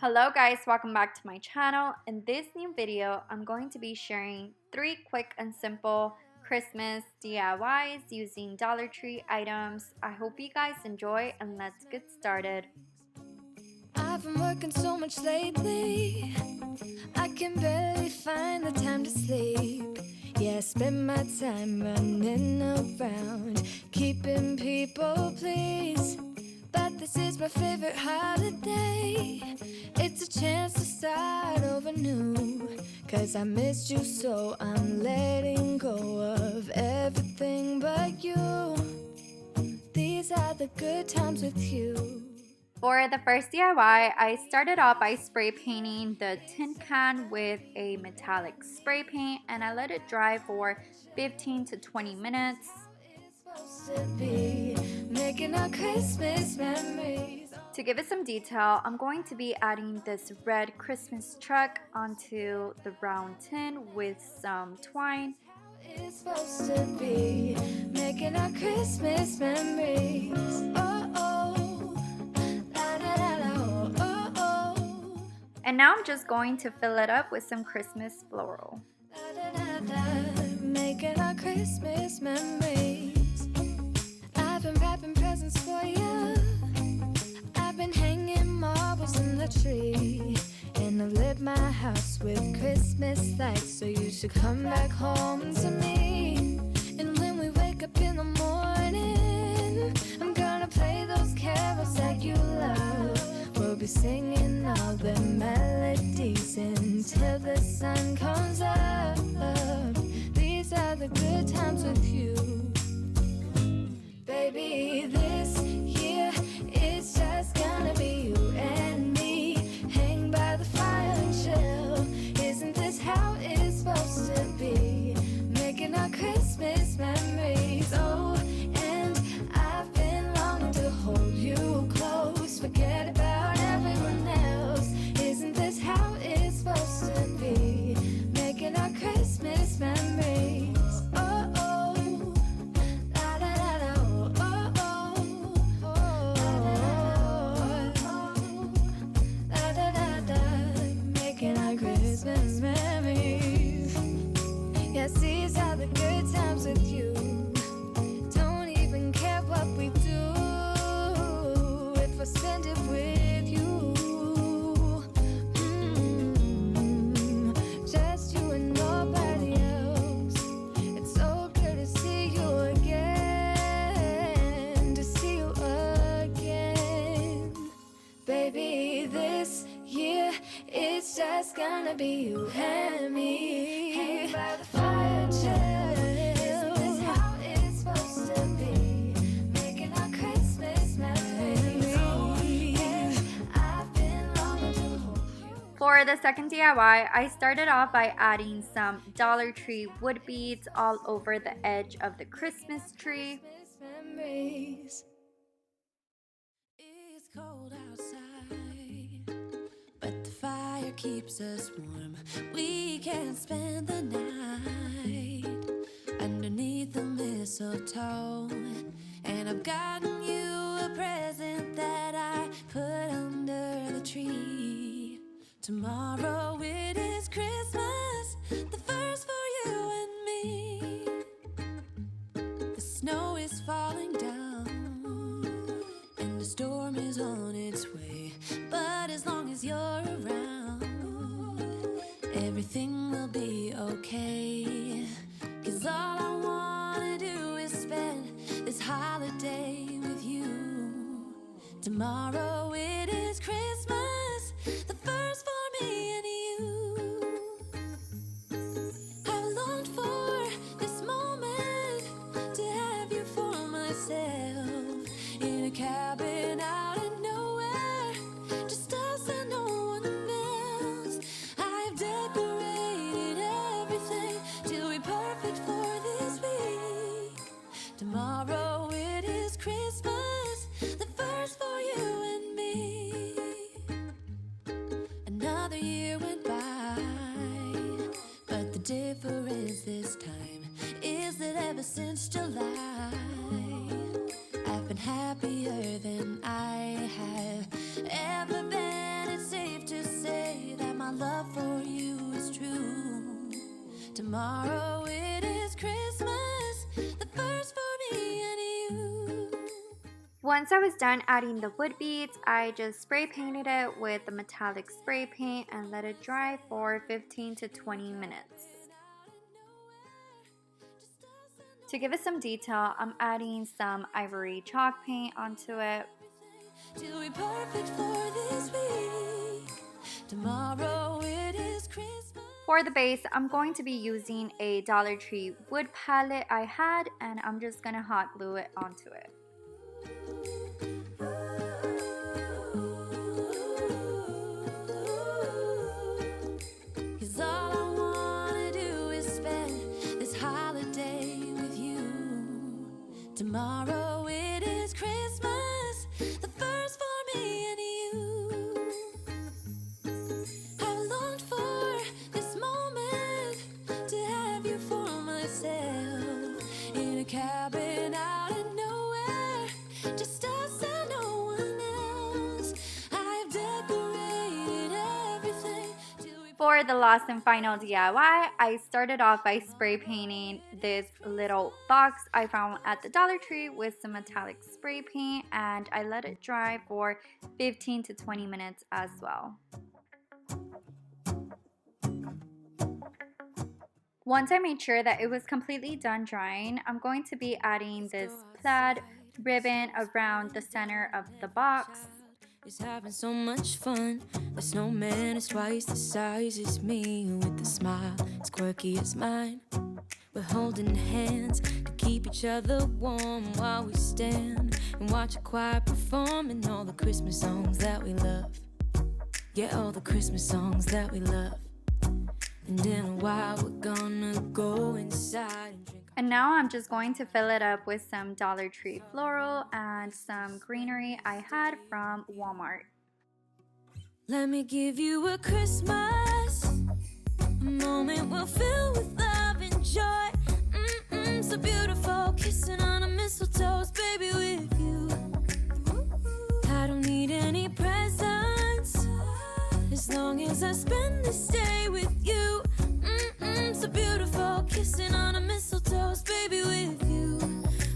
Hello guys, welcome back to my channel. In this new video, I'm going to be sharing 3 quick and simple Christmas DIYs using Dollar Tree items. I hope you guys enjoy and let's get started. I've been working so much lately, I can barely find the time to sleep. Yeah, I spend my time running around, keeping people pleased. But this is my favorite holiday. It's a chance to start over new. Cause I missed you, so I'm letting go of everything but you. These are the good times with you. For the first DIY, I started off by spray painting the tin can with a metallic spray paint and I let it dry for 15 to 20 minutes. To give it some detail, I'm going to be adding this red Christmas truck onto the brown tin with some twine. It's supposed to be making our Christmas memories. And now I'm just going to fill it up with some Christmas floral. Making our Christmas memories. I've been wrapping presents for you. I've been hanging marbles in the tree. And I've lit my house with Christmas lights. So you should come back home to me. And when we wake up in the morning, I'm gonna play those carols that you love. We'll be singing all the melodies until the sun comes up. These are the good times with you. Baby, this year it's just gonna be you and me. Hang by the fire and chill. Isn't this how it's supposed to be? Making our Christmas memories. Oh, and I've been longing to hold you close. Forget about everyone else. Isn't this how it's supposed to be? Making our Christmas memories. Oh, oh, la da da da, oh, oh, oh, la da da da, making our Christmas memories. Yes, these are the good times with you. Don't even care what we do if I spend it with you. Just you and nobody else. It's so good to see you again. To see you again. Baby, this year it's just gonna be you and me. Hang by the fire, chill. Isn't this how it's supposed to be? Making our Christmas memories. And I've been longing to hold you. For the second DIY, I started off by adding some Dollar Tree wood beads all over the edge of the Christmas tree. Memories. It's cold outside, but the fire keeps us warm. We can spend the night underneath the mistletoe. And I've gotten you a present that I put under the tree. Tomorrow it is Christmas, the first for you and me. The snow is falling down and the storm is on its way. But as long as you're around, everything will be okay. Cause all I wanna do is spend this holiday with you. Tomorrow it is Christmas, the first for me and you. I've longed for this moment to have you for myself. In a cabin out in nowhere, just us and no one else. I've decorated everything to be perfect for this week. Tomorrow it is Christmas, the first for you and me. Another year went by, but the difference this time is that ever since July, I've been happier than I have ever been. It's safe to love for you is true. Tomorrow it is Christmas, the first for me and you. Once I was done adding the wood beads, I just spray painted it with the metallic spray paint and let it dry for 15 to 20 minutes. To give it some detail, I'm adding some ivory chalk paint onto it. Till we're perfect for this week. Tomorrow it is Christmas. For the base, I'm going to be using a Dollar Tree wood palette I had, and I'm just gonna hot glue it onto it. 'Cause all I wanna do is spend this holiday with you. Tomorrow it is Christmas, the first for me and you. I've longed for this moment to have you for myself in a cabin out of nowhere, just us and no one else. I've decorated everything till we. For the last and final DIY, I started off by spray painting this little box I found at the Dollar Tree with some metallic spray paint, and I let it dry for 15 to 20 minutes as well. Once I made sure that it was completely done drying, I'm going to be adding this plaid ribbon around the center of the box. Is having so much fun. The snowman is twice the size as me, with a smile as quirky as mine. We're holding hands to keep each other warm while we stand and watch a choir performing all the Christmas songs that we love. Yeah, all the Christmas songs that we love. And in a while we're gonna go inside and drink. And now I'm just going to fill it up with some Dollar Tree floral and some greenery I had from Walmart. Let me give you a Christmas, a moment we'll fill with love and joy. So beautiful, kissing on a mistletoe, baby, with you. I don't need any presents as long as I spend this day with you. So beautiful, kissing on a mistletoe, baby, with you.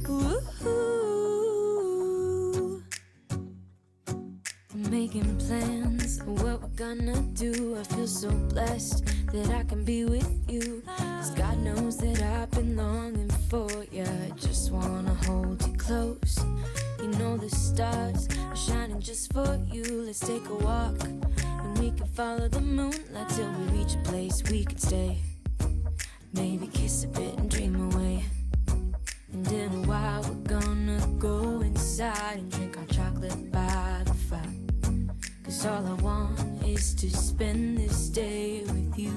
Ooh. I'm making plans of what we're gonna do. I feel so blessed that I can be with you. 'Cause God knows that I've been longing for you. I just wanna hold you close. You know the stars are shining just for you. Let's take a walk and we can follow the moonlight till we reach a place we can stay. Maybe kiss a bit and dream away. And in a while we're gonna go inside and drink our chocolate by the fire. 'Cause all I want is to spend this day with you.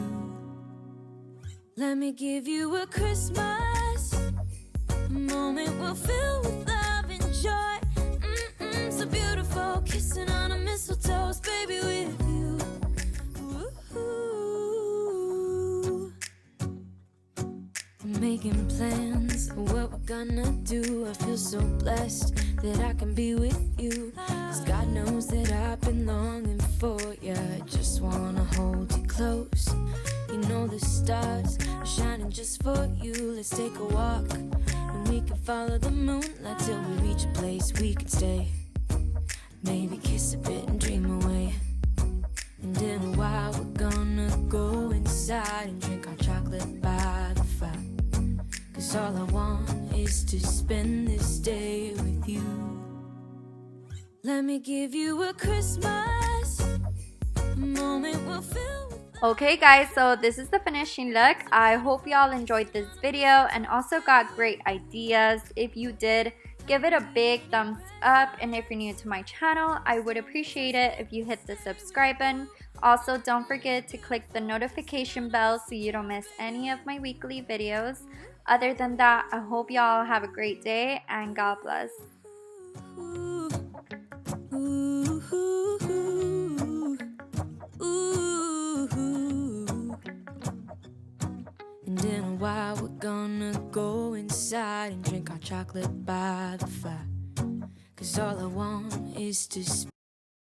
Let me give you a Christmas, a moment we'll fill with love and joy. So beautiful, kissing on a mistletoe, baby, with you. Ooh. I'm making plans of what we're gonna do. I feel so blessed that I can be with you. 'Cause God knows that I've been longing for you. I just wanna hold you close. You know the stars are shining just for you. Let's take a walk and we can follow the moonlight till we reach a place we can stay. Maybe kiss a bit and dream away. And in a while we're gonna go inside and drink our chocolate by the fire. 'Cause all I want is to spend this day with you. Let me give you a Christmas, a moment we'll fill with. Okay guys, so this is the finishing look. I hope y'all enjoyed this video and also got great ideas. If you did, give it a big thumbs up, and if you're new to my channel, I would appreciate it if you hit the subscribe button. Also, don't forget to click the notification bell so you don't miss any of my weekly videos. Other than that, I hope y'all have a great day and God bless. Ooh, ooh, ooh, ooh, ooh. And in a while we're gonna go inside and drink our chocolate by the fire. 'Cause all I want is to